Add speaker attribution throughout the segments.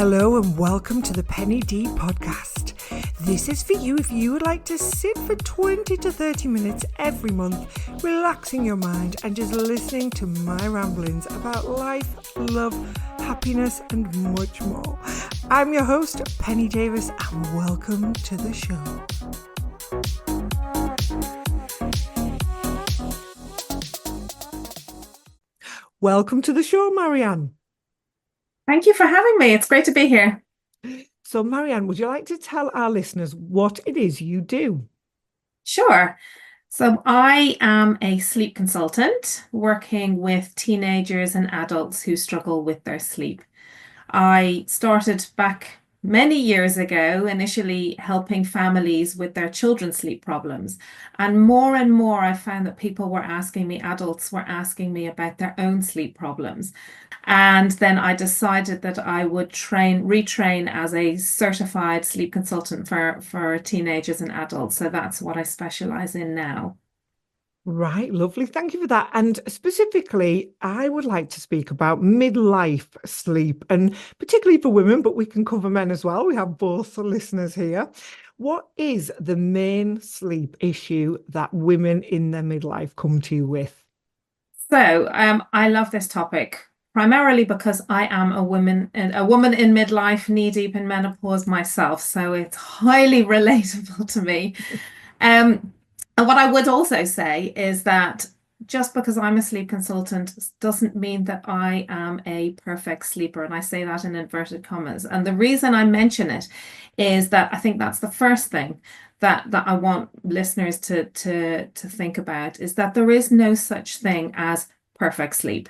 Speaker 1: Hello and welcome to the Penny Dee Podcast. This is for you if you would like to sit for 20 to 30 minutes every month, relaxing your mind and just listening to my ramblings about life, love, happiness and much more. I'm your host, Penny Davis, and welcome to the show. Welcome to the show, Maryanne.
Speaker 2: Thank you for having me. It's great to be here.
Speaker 1: So, Maryanne, would you like to tell our listeners what it is you do?
Speaker 2: Sure. So I am a sleep consultant working with teenagers and adults who struggle with their sleep. I started back many years ago, initially helping families with their children's sleep problems. And more I found that people were asking me, adults were asking me about their own sleep problems. And then I decided that I would retrain as a certified sleep consultant for teenagers and adults. So that's what I specialize in now.
Speaker 1: Right, lovely. Thank you for that. And specifically, I would like to speak about midlife sleep, and particularly for women, but we can cover men as well. We have both listeners here. What is the main sleep issue that women in their midlife come to you with?
Speaker 2: So I love this topic. Primarily because I am a woman in midlife, knee deep in menopause myself, so it's highly relatable to me. And what I would also say is that just because I'm a sleep consultant doesn't mean that I am a perfect sleeper, and I say that in inverted commas. And the reason I mention it is that I think that's the first thing that I want listeners to think about, is that there is no such thing as perfect sleep.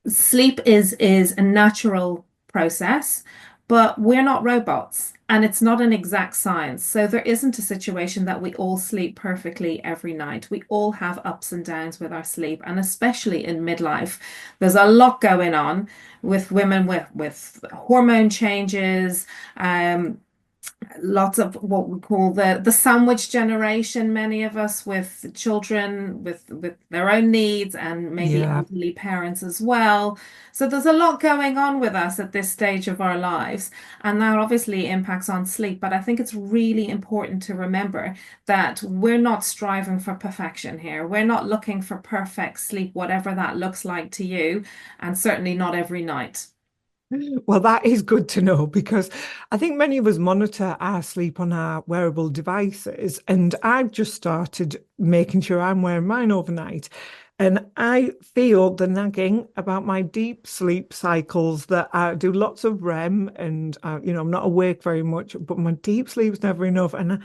Speaker 2: Sleep is a natural process, but we're not robots and it's not an exact science. So there isn't a situation that we all sleep perfectly every night. We all have ups and downs with our sleep, and especially in midlife, there's a lot going on with women with hormone changes, lots of what we call the sandwich generation, many of us with children with their own needs and maybe elderly parents as well. So there's a lot going on with us at this stage of our lives, and that obviously impacts on sleep. But I think it's really important to remember that we're not striving for perfection here. We're not looking for perfect sleep, whatever that looks like to you, and certainly not every night.
Speaker 1: Well, that is good to know, because I think many of us monitor our sleep on our wearable devices, and I've just started making sure I'm wearing mine overnight. And I feel the nagging about my deep sleep cycles, that I do lots of REM and, I'm not awake very much, but my deep sleep's never enough. And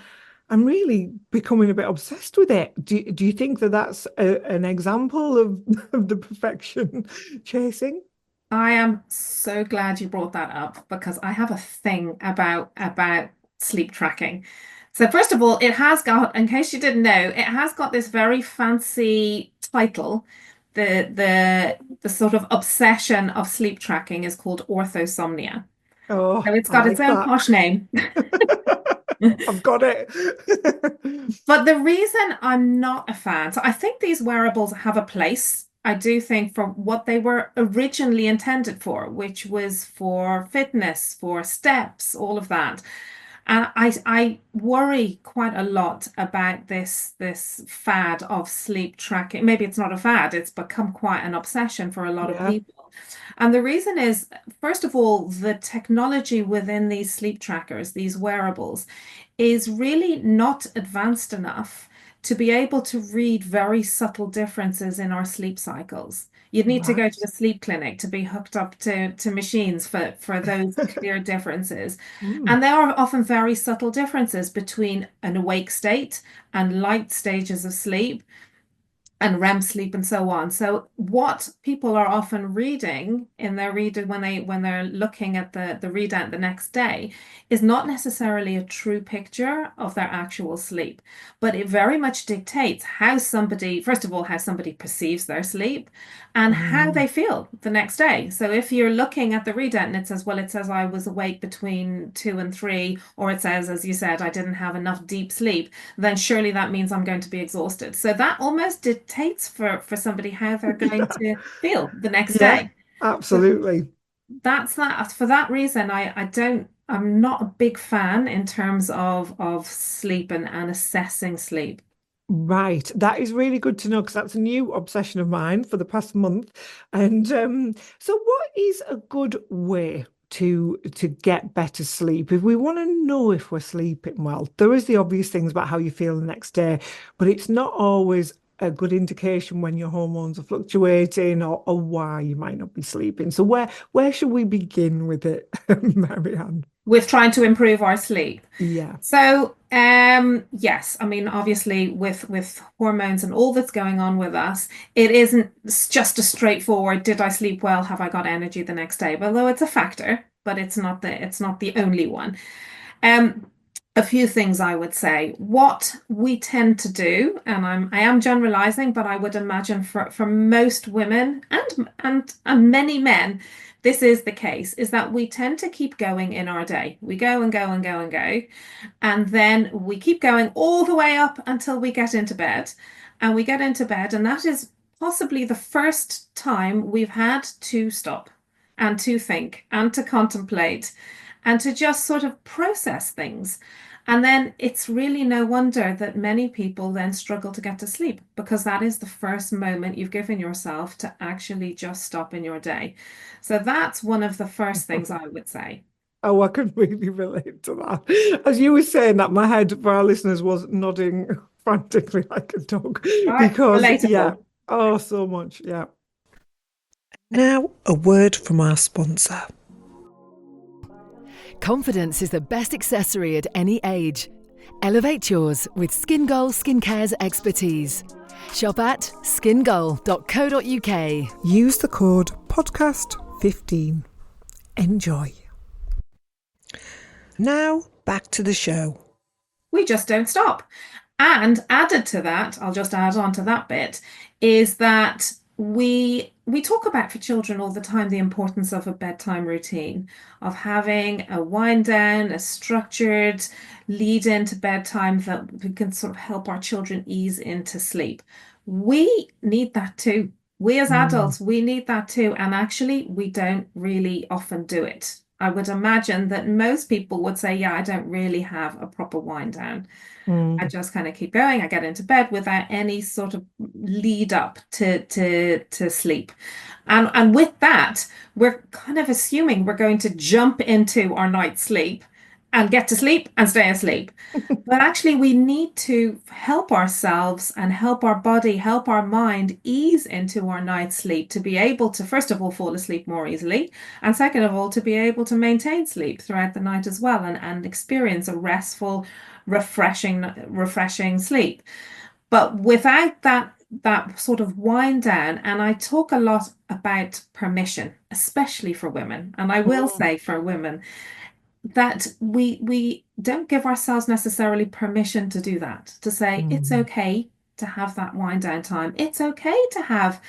Speaker 1: I'm really becoming a bit obsessed with it. Do you think that that's an example of the perfection chasing?
Speaker 2: I am so glad you brought that up, because I have a thing about sleep tracking. So first of all, it has got, in case you didn't know, it has got this very fancy title. The sort of obsession of sleep tracking is called orthosomnia.
Speaker 1: Oh,
Speaker 2: So it's
Speaker 1: I
Speaker 2: got its
Speaker 1: like
Speaker 2: own
Speaker 1: that.
Speaker 2: posh name.
Speaker 1: I've got it.
Speaker 2: But the reason I'm not a fan, so I think these wearables have a place, I do think, for what they were originally intended for, which was for fitness, for steps, all of that. And I worry quite a lot about this fad of sleep tracking. Maybe it's not a fad, it's become quite an obsession for a lot of
Speaker 1: Yeah.
Speaker 2: people. And the reason is, first of all, the technology within these sleep trackers, these wearables, is really not advanced enough to be able to read very subtle differences in our sleep cycles. You'd need to go to
Speaker 1: Right.
Speaker 2: a sleep clinic to be hooked up to machines for those clear differences.
Speaker 1: Mm.
Speaker 2: And there are often very subtle differences between an awake state and light stages of sleep and REM sleep and so on. So what people are often reading in their reader when they're looking at the readout the next day is not necessarily a true picture of their actual sleep, but it very much dictates how somebody, first of all, how somebody perceives their sleep and how
Speaker 1: Mm.
Speaker 2: they feel the next day. So if you're looking at the readout and it says, well, it says I was awake between 2 and 3, or it says, as you said, I didn't have enough deep sleep, then surely that means I'm going to be exhausted. So that almost dictates for somebody how they're going to feel the next
Speaker 1: Yeah,
Speaker 2: day. So
Speaker 1: absolutely.
Speaker 2: that's that. For that reason, I'm not a big fan in terms of sleep and assessing sleep.
Speaker 1: Right. That is really good to know because that's a new obsession of mine for the past month. And so what is a good way to get better sleep? If we want to know if we're sleeping well, there is the obvious things about how you feel the next day, but it's not always a good indication when your hormones are fluctuating or why you might not be sleeping. So where should we begin with it, Marianne?
Speaker 2: With trying to improve our sleep.
Speaker 1: Yeah.
Speaker 2: So, yes, I mean, obviously, with hormones and all that's going on with us, it isn't just a straightforward, did I sleep well? Have I got energy the next day? Although it's a factor, but it's not the only one. Um, a few things I would say. What we tend to do, and I am generalizing, but I would imagine for most women and many men, this is the case, is that we tend to keep going in our day. We go and go and go and go, and then we keep going all the way up until we get into bed. And we get into bed, and that is possibly the first time we've had to stop and to think and to contemplate and to just sort of process things. And then it's really no wonder that many people then struggle to get to sleep because that is the first moment you've given yourself to actually just stop in your day. So that's one of the first things I would say.
Speaker 1: Oh, I can really relate to that. As you were saying that, my head for our listeners was nodding frantically like a dog
Speaker 2: Right?
Speaker 1: because, yeah,
Speaker 2: Relatable.
Speaker 1: oh, so much. Yeah. Now, a word from our sponsor.
Speaker 3: Confidence is the best accessory at any age. Elevate yours with Skin Goal Skincare's expertise. Shop at skingoal.co.uk.
Speaker 1: Use the code podcast15. Enjoy. Now, back to the show.
Speaker 2: We just don't stop. And added to that, I'll just add on to that bit, is that we talk about for children all the time the importance of a bedtime routine, of having a wind down, a structured lead into bedtime that we can sort of help our children ease into sleep. We need that too. We as
Speaker 1: Mm,
Speaker 2: adults, we need that too. And actually, we don't really often do it. I would imagine that most people would say, yeah, I don't really have a proper wind down. I
Speaker 1: mm,
Speaker 2: just kind of keep going. I get into bed without any sort of lead up to sleep. And with that, we're kind of assuming we're going to jump into our night's sleep and get to sleep and stay asleep. But actually, we need to help ourselves and help our body, help our mind ease into our night's sleep to be able to, first of all, fall asleep more easily. And second of all, to be able to maintain sleep throughout the night as well and experience a restful, refreshing sleep. But without that sort of wind down, and I talk a lot about permission, especially for women, and I will
Speaker 1: mm,
Speaker 2: say for women that we don't give ourselves necessarily permission to do that, to say it's
Speaker 1: mm.
Speaker 2: okay to have that wind down time. It's okay to have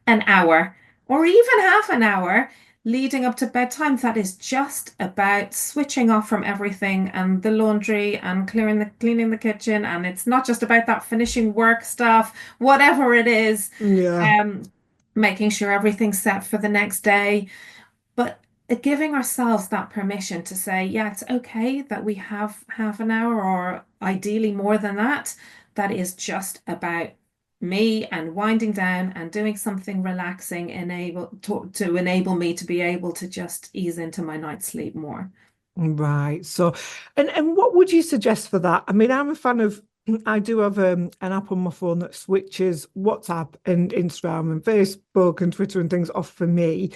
Speaker 2: an hour or even half an hour leading up to bedtime that is just about switching off from everything and the laundry and cleaning the kitchen, and it's not just about that finishing work stuff, whatever it is,
Speaker 1: Yeah.
Speaker 2: um making sure everything's set for the next day, but giving ourselves that permission to say, yeah, it's okay that we have half an hour or ideally more than that. That is just about me and winding down and doing something relaxing to enable me to be able to just ease into my night's sleep more.
Speaker 1: Right. So, and what would you suggest for that? I mean, I'm a fan of. I do have an app on my phone that switches WhatsApp and Instagram and Facebook and Twitter and things off for me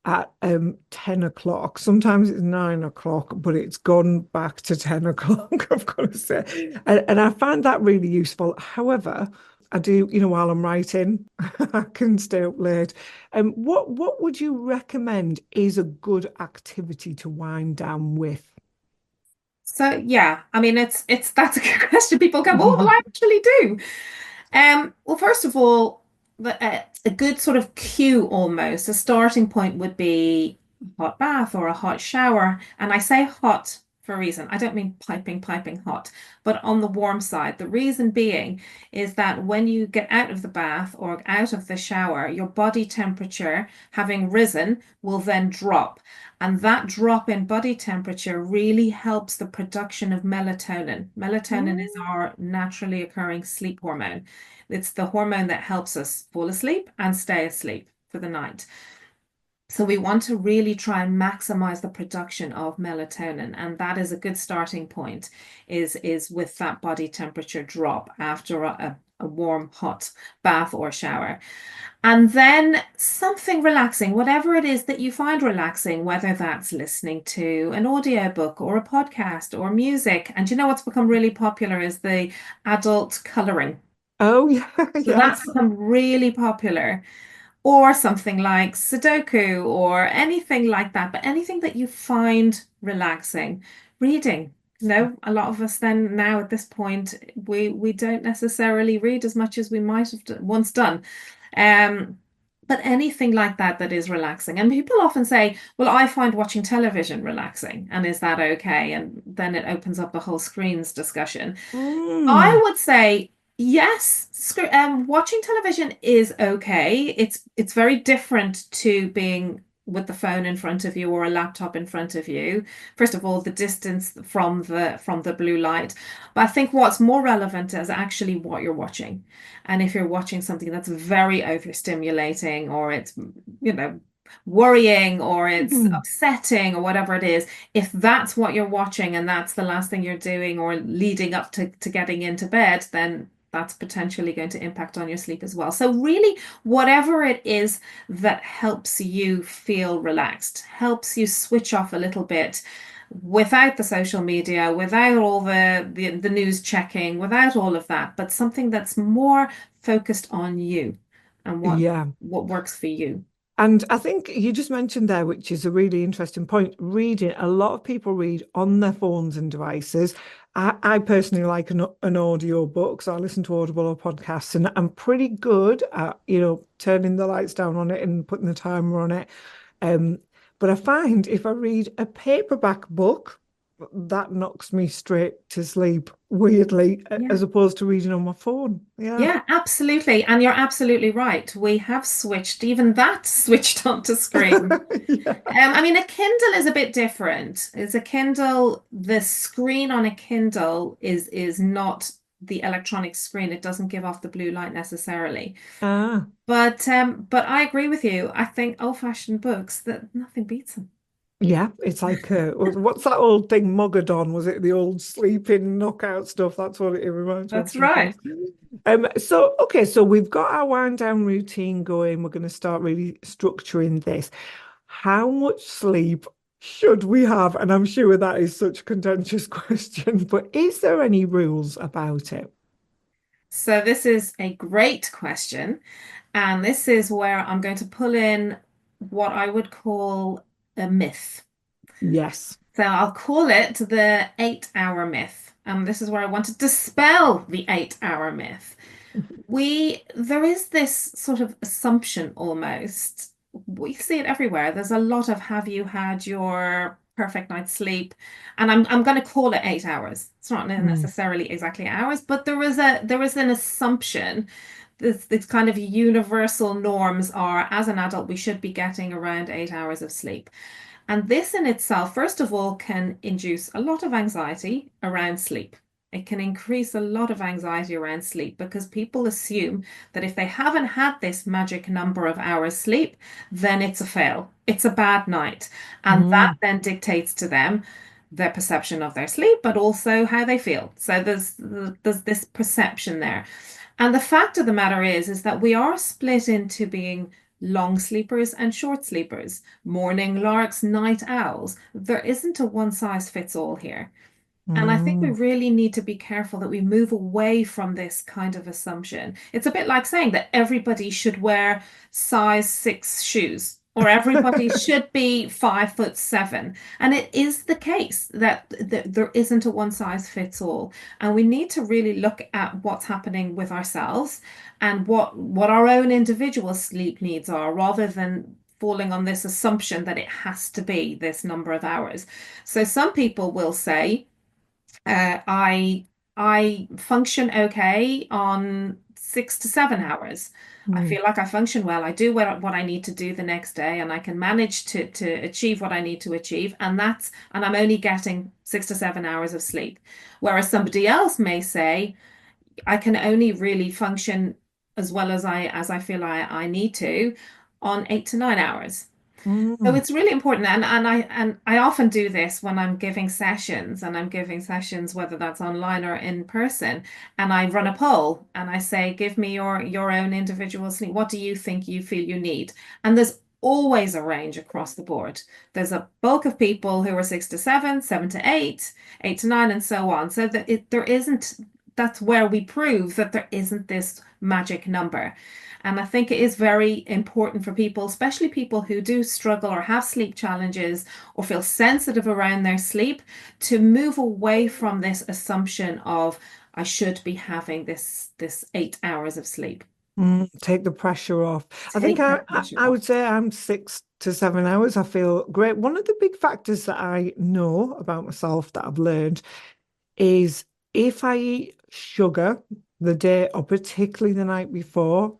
Speaker 1: at 10 o'clock. Sometimes it's 9 o'clock, but it's gone back to 10 o'clock, I've got to say. And I find that really useful. However, I do, while I'm writing, I can stay up late. What would you recommend is a good activity to wind down with?
Speaker 2: So yeah, I mean it's that's a good question. People go, oh, well, I actually do. Well, first of all, a good sort of cue almost, a starting point would be a hot bath or a hot shower. And I say hot for a reason. I don't mean piping hot, but on the warm side. The reason being is that when you get out of the bath or out of the shower, your body temperature, having risen, will then drop. And that drop in body temperature really helps the production of melatonin. Melatonin is
Speaker 1: Mm.
Speaker 2: our naturally occurring sleep hormone. It's the hormone that helps us fall asleep and stay asleep for the night. So we want to really try and maximize the production of melatonin, and that is a good starting point, is with that body temperature drop after a warm, hot bath or shower. And then something relaxing, whatever it is that you find relaxing, whether that's listening to an audiobook or a podcast or music. And you know what's become really popular is the adult coloring.
Speaker 1: Oh, yeah,
Speaker 2: So that's
Speaker 1: yes.
Speaker 2: become really popular, or something like Sudoku or anything like that, but anything that you find relaxing. Reading. No, a lot of us then now at this point, we don't necessarily read as much as we might have once done. Um, but anything like that that is relaxing. And people often say, well, I find watching television relaxing, and is that okay? And then it opens up the whole screens discussion. I
Speaker 1: Mm.
Speaker 2: would say yes. Watching television is okay. It's very different to being with the phone in front of you or a laptop in front of you. First of all, the distance from the blue light. But I think what's more relevant is actually what you're watching. And if you're watching something that's very overstimulating, or it's, you know, worrying, or it's
Speaker 1: Mhm.
Speaker 2: upsetting, or whatever it is, if that's what you're watching and that's the last thing you're doing or leading up to getting into bed, then that's potentially going to impact on your sleep as well. So really, whatever it is that helps you feel relaxed, helps you switch off a little bit without the social media, without all the news checking, without all of that, but something that's more focused on you and
Speaker 1: Yeah.
Speaker 2: what works for you.
Speaker 1: And I think you just mentioned there, which is a really interesting point, reading. A lot of people read on their phones and devices. I personally like an audio book, so I listen to Audible or podcasts, and I'm pretty good at, turning the lights down on it and putting the timer on it. Um, but I find if I read a paperback book, that knocks me straight to sleep, weirdly,
Speaker 2: Yeah.
Speaker 1: as opposed to reading on my phone. Yeah.
Speaker 2: Yeah, absolutely. And you're absolutely right. We have switched, even that switched onto screen.
Speaker 1: Yeah.
Speaker 2: I mean, a Kindle is a bit different. It's a Kindle, the screen on a Kindle is not the electronic screen. It doesn't give off the blue light necessarily.
Speaker 1: Ah.
Speaker 2: But I agree with you. I think old-fashioned books, that nothing beats them.
Speaker 1: Yeah, it's like what's that old thing, Mogadon? Was it the old sleeping knockout stuff? That's what it reminds me of
Speaker 2: That's right.
Speaker 1: sometimes. So okay, so we've got our wind down routine going. We're going to start really structuring this. How much sleep should we have? And I'm sure that is such a contentious question, but is there any rules about it?
Speaker 2: So this is a great question. And this is where I'm going to pull in what I would call a myth.
Speaker 1: Yes.
Speaker 2: So I'll call it the 8 hour myth. This is where I want to dispel the 8 hour myth. There is this sort of assumption almost. We see it everywhere. There's a lot of have you had your perfect night's sleep? And I'm going to call it 8 hours. It's not
Speaker 1: Mm.
Speaker 2: necessarily exactly hours, but there is an assumption. This kind of universal norms are, as an adult, we should be getting around 8 hours of sleep. And this in itself, first of all, can induce a lot of anxiety around sleep. It can increase a lot of anxiety around sleep because people assume that if they haven't had this magic number of hours sleep, then it's a fail. It's a bad night. And that
Speaker 1: Mm.
Speaker 2: then dictates to them their perception of their sleep, but also how they feel. So there's this perception there. And the fact of the matter is that we are split into being long sleepers and short sleepers, morning larks, night owls. There isn't a one size fits all here. And I think we
Speaker 1: Mm.
Speaker 2: really need to be careful that we move away from this kind of assumption. It's a bit like saying that everybody should wear size 6 shoes or everybody should be 5'7". And it is the case that there isn't a one size fits all. And we need to really look at what's happening with ourselves and what our own individual sleep needs are rather than falling on this assumption that it has to be this number of hours. So some people will say, uh, I I function okay on 6 to 7 hours. I
Speaker 1: Mm.
Speaker 2: feel like I function well. I do what I need to do the next day, and I can manage to achieve what I need to achieve, and I'm only getting 6 to 7 hours of sleep. Whereas somebody else may say, I can only really function as well as I feel I need to on 8 to 9 hours. So
Speaker 1: Mm.
Speaker 2: it's really important, and I often do this when I'm giving sessions, and I'm giving sessions whether that's online or in person, and I run a poll and I say, give me your own individual sleep. What do you think you feel you need? And there's always a range across the board. There's a bulk of people who are 6 to 7, 7 to 8, 8 to 9, and so on. So that there isn't, that's where we prove that there isn't this magic number. And I think it is very important for people, especially people who do struggle or have sleep challenges or feel sensitive around their sleep, to move away from this assumption of I should be having this 8 hours of sleep.
Speaker 1: Take the pressure off. I think
Speaker 2: Take that pressure
Speaker 1: I
Speaker 2: off.
Speaker 1: would say I'm 6 to 7 hours. I feel great. One of the big factors that I know about myself that I've learned is if I eat sugar the day or particularly the night before,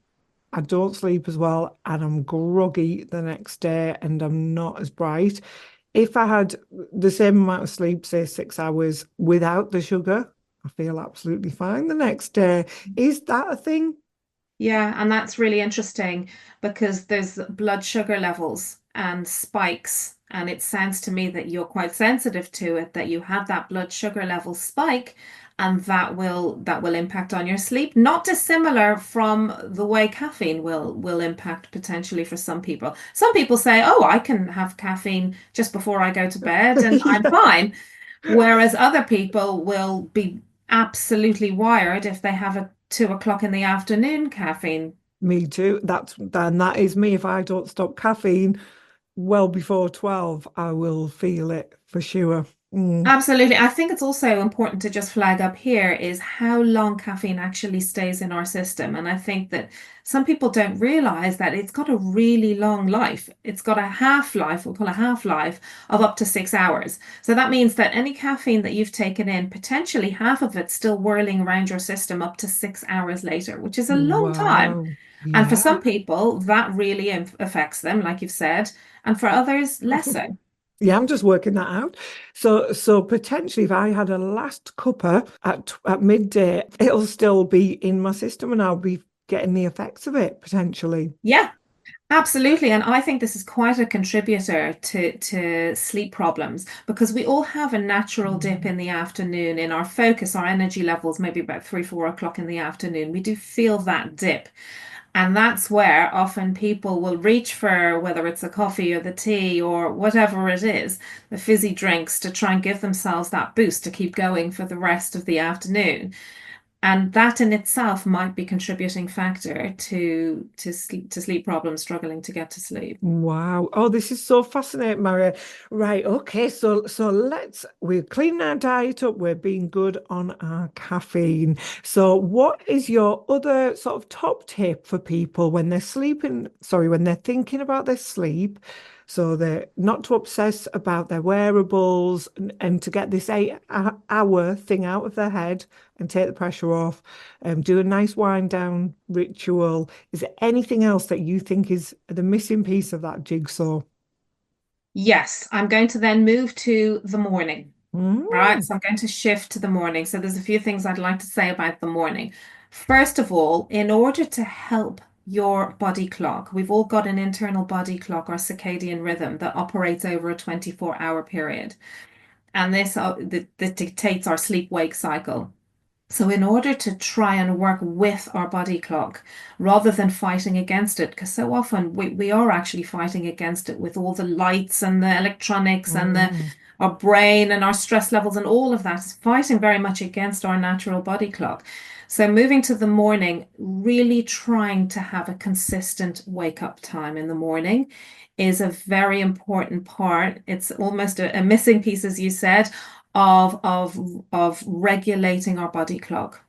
Speaker 1: I don't sleep as well and I'm groggy the next day and I'm not as bright. If I had the same amount of sleep, say 6 hours without the sugar, I feel absolutely fine the next day. Is that a thing?
Speaker 2: Yeah, and that's really interesting because there's blood sugar levels and spikes, and it sounds to me that you're quite sensitive to it, that you have that blood sugar level spike, and that will impact on your sleep. Not dissimilar from the way caffeine will impact potentially for some people. Some people say, "Oh, I can have caffeine just before I go to bed and I'm
Speaker 1: Yeah.
Speaker 2: fine." Whereas other people will be absolutely wired if they have a 2 o'clock in the afternoon caffeine.
Speaker 1: Me too. That is me. If I don't stop caffeine well before 12, I will feel it for sure. Mm.
Speaker 2: Absolutely. I think it's also important to just flag up here is how long caffeine actually stays in our system. And I think that some people don't realize that it's got a really long life. It's got a half-life, we'll call a half-life of up to 6 hours. So that means that any caffeine that you've taken in, potentially half of it still whirling around your system up to 6 hours later, which is a long time.
Speaker 1: Wow.
Speaker 2: And for
Speaker 1: Yeah.
Speaker 2: some people, that really affects them, like you've said, and for others, less so.
Speaker 1: Yeah, I'm just working that out. So potentially if I had a last cuppa at midday, it'll still be in my system and I'll be getting the effects of it potentially.
Speaker 2: Yeah, absolutely. And I think this is quite a contributor to sleep problems because we all have a natural dip
Speaker 1: Mm.
Speaker 2: in the afternoon in our focus, our energy levels, maybe about 3, 4 o'clock in the afternoon. We do feel that dip. And that's where often people will reach for whether it's a coffee or the tea or whatever it is, the fizzy drinks to try and give themselves that boost to keep going for the rest of the afternoon. And that in itself might be contributing factor to sleep problems, struggling to get to sleep.
Speaker 1: Wow. Oh, this is so fascinating, Maria. Right. Okay. So we're cleaning our diet up. We're being good on our caffeine. So what is your other sort of top tip for people when they're sleeping, sorry, when they're thinking about their sleep? So they're not to obsess about their wearables and to get this 8 hour thing out of their head and take the pressure off, do a nice wind down ritual. Is there anything else that you think is the missing piece of that jigsaw?
Speaker 2: Yes, I'm going to then move to the morning. Right,
Speaker 1: Mm.
Speaker 2: so I'm going to shift to the morning. So there's a few things I'd like to say about the morning. First of all, in order to help your body clock, we've all got an internal body clock or circadian rhythm that operates over a 24-hour period. And this dictates our sleep-wake cycle. So, in order to try and work with our body clock rather than fighting against it, because so often we are actually fighting against it with all the lights and the electronics and
Speaker 1: Mm.
Speaker 2: our brain and our stress levels and all of that is fighting very much against our natural body clock. So, moving to the morning, really trying to have a consistent wake up time in the morning is a very important part. It's almost a missing piece, as you said, of regulating our body clock.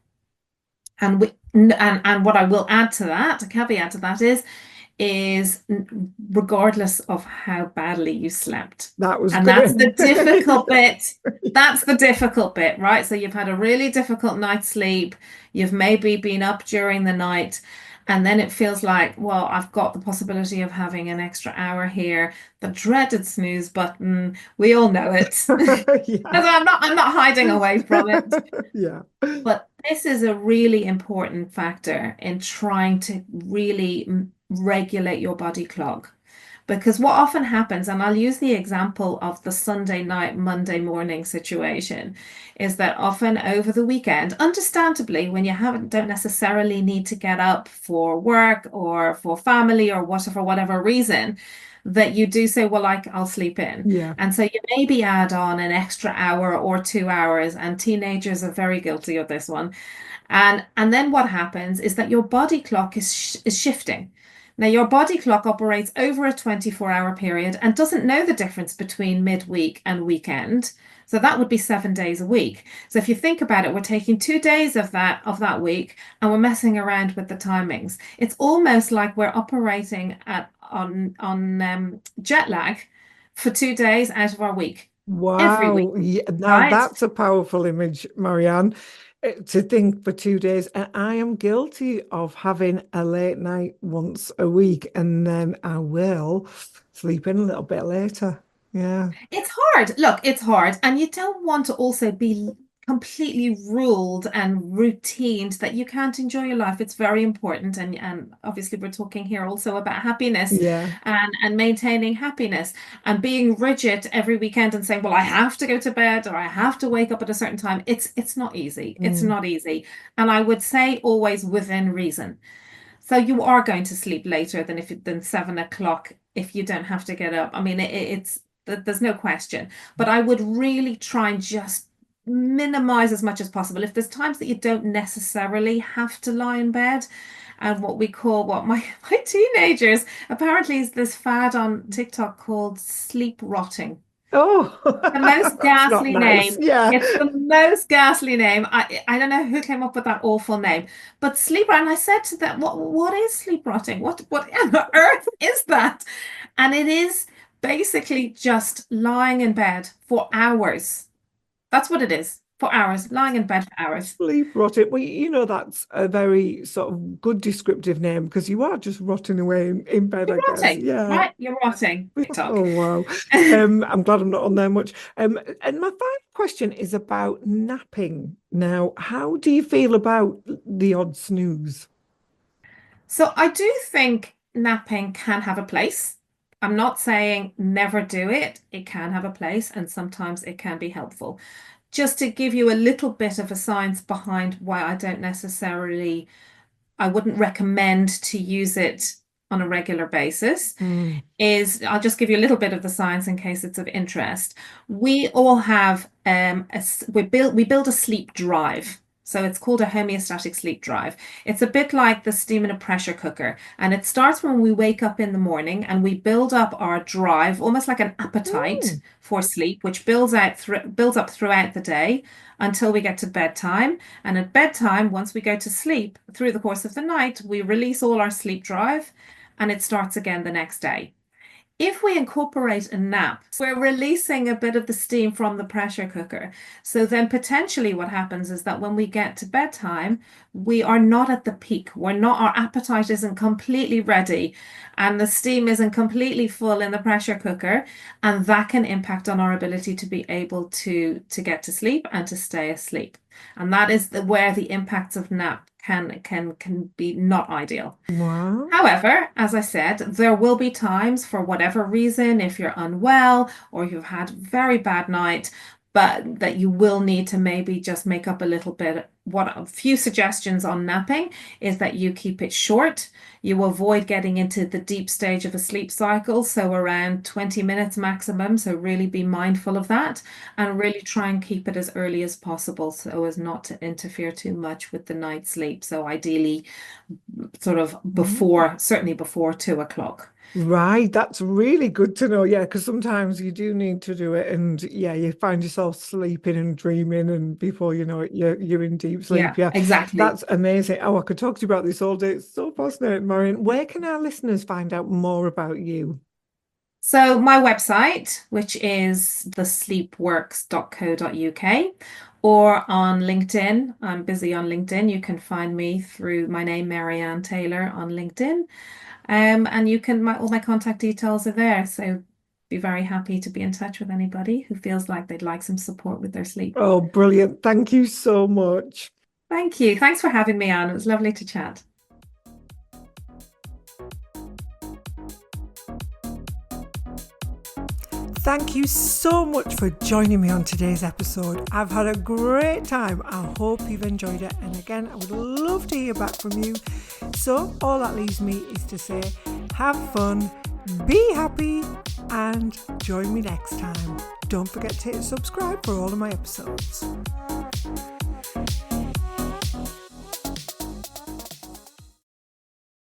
Speaker 2: And what I will add to that, a caveat to that is is regardless of how badly you slept.
Speaker 1: That was
Speaker 2: And
Speaker 1: good.
Speaker 2: that's the difficult bit. That's the difficult bit, right? So you've had a really difficult night's sleep. You've maybe been up during the night. And then it feels like, well, I've got the possibility of having an extra hour here. The dreaded snooze button. We all know it.
Speaker 1: Yeah.
Speaker 2: I'm not hiding away from it.
Speaker 1: Yeah.
Speaker 2: But this is a really important factor in trying to really regulate your body clock. Because what often happens, and I'll use the example of the Sunday night, Monday morning situation, is that often over the weekend, understandably, when you don't necessarily need to get up for work or for family or whatever, for whatever reason, that you do say, well, like I'll sleep in.
Speaker 1: Yeah.
Speaker 2: And so you maybe add on an extra hour or 2 hours, and teenagers are very guilty of this one. And then what happens is that your body clock is shifting. Now, your body clock operates over a 24-hour period and doesn't know the difference between midweek and weekend. So that would be 7 days a week. So if you think about it, we're taking 2 days of that week and we're messing around with the timings. It's almost like we're operating on jet lag for 2 days out of our week. Every week,
Speaker 1: Wow. Yeah. Now
Speaker 2: right?
Speaker 1: that's a powerful image, Maryanne, to think for 2 days. And I am guilty of having a late night once a week, and then I will sleep in a little bit later. Yeah.
Speaker 2: It's hard. Look, it's hard. And you don't want to also be completely ruled and routined that you can't enjoy your life. It's very important. And obviously we're talking here also about happiness
Speaker 1: Yeah.
Speaker 2: and maintaining happiness and being rigid every weekend and saying, well, I have to go to bed or I have to wake up at a certain time. It's not easy. It's
Speaker 1: Mm.
Speaker 2: not easy. And I would say always within reason. So you are going to sleep later than 7 o'clock if you don't have to get up. I mean, there's no question. But I would really try and just minimize as much as possible. If there's times that you don't necessarily have to lie in bed, and what my teenagers apparently is this fad on TikTok called sleep rotting.
Speaker 1: Oh,
Speaker 2: The most
Speaker 1: that's not
Speaker 2: ghastly
Speaker 1: nice.
Speaker 2: name.
Speaker 1: Yeah.
Speaker 2: It's the most ghastly name. I don't know who came up with that awful name, but sleep rot. And I said to them, what is sleep rotting? What on earth is that? And it is basically just lying in bed for hours. That's what it is. For hours, lying in bed for hours.
Speaker 1: Sleep rotting. Well, that's a very sort of good descriptive name because you are just rotting away in bed,
Speaker 2: You're
Speaker 1: I guess.
Speaker 2: rotting,
Speaker 1: Yeah.
Speaker 2: right? You're rotting.
Speaker 1: Oh,
Speaker 2: TikTok.
Speaker 1: wow. I'm glad I'm not on there much. And my final question is about napping. Now, how do you feel about the odd snooze?
Speaker 2: So I do think napping can have a place. I'm not saying never do it. It can have a place, and sometimes it can be helpful. Just to give you a little bit of a science behind why I wouldn't recommend to use it on a regular basis,
Speaker 1: Mm.
Speaker 2: is I'll just give you a little bit of the science in case it's of interest. We all have we build a sleep drive. So it's called a homeostatic sleep drive. It's a bit like the steam in a pressure cooker. And it starts when we wake up in the morning and we build up our drive, almost like an appetite
Speaker 1: Mm.
Speaker 2: for sleep, which builds up throughout the day until we get to bedtime. And at bedtime, once we go to sleep through the course of the night, we release all our sleep drive and it starts again the next day. If we incorporate a nap, we're releasing a bit of the steam from the pressure cooker. So then potentially what happens is that when we get to bedtime, we are not at the peak. Our appetite isn't completely ready and the steam isn't completely full in the pressure cooker. And that can impact on our ability to be able to get to sleep and to stay asleep. And that is where the impacts of nap can be not ideal.
Speaker 1: Wow.
Speaker 2: However, as I said, there will be times for whatever reason, if you're unwell or you've had a very bad night, but that you will need to maybe just make up a little bit. What a few suggestions on napping is that you keep it short. You avoid getting into the deep stage of a sleep cycle, so around 20 minutes maximum. So really be mindful of that and really try and keep it as early as possible so as not to interfere too much with the night's sleep. So ideally, sort of
Speaker 1: Mm.
Speaker 2: certainly before 2 o'clock.
Speaker 1: Right, that's really good to know. Yeah, because sometimes you do need to do it, and yeah, you find yourself sleeping and dreaming, and before you know it, you're in deep
Speaker 2: Yeah,
Speaker 1: sleep. Yeah,
Speaker 2: exactly.
Speaker 1: that's amazing. Oh, I could talk to you about this all day. It's so fascinating, Maryanne. Where can our listeners find out more about you?
Speaker 2: So my website, which is thesleepworks.co.uk, or on LinkedIn. I'm busy on LinkedIn. You can find me through my name, Maryanne Taylor, on LinkedIn. And you can all my contact details are there. So be very happy to be in touch with anybody who feels like they'd like some support with their sleep.
Speaker 1: Oh, brilliant! Thank you so much.
Speaker 2: Thank you. Thanks for having me on. It was lovely to chat.
Speaker 1: Thank you so much for joining me on today's episode. I've had a great time. I hope you've enjoyed it. And again, I would love to hear back from you. So all that leaves me is to say, have fun, be happy, and join me next time. Don't forget to hit subscribe for all of my episodes.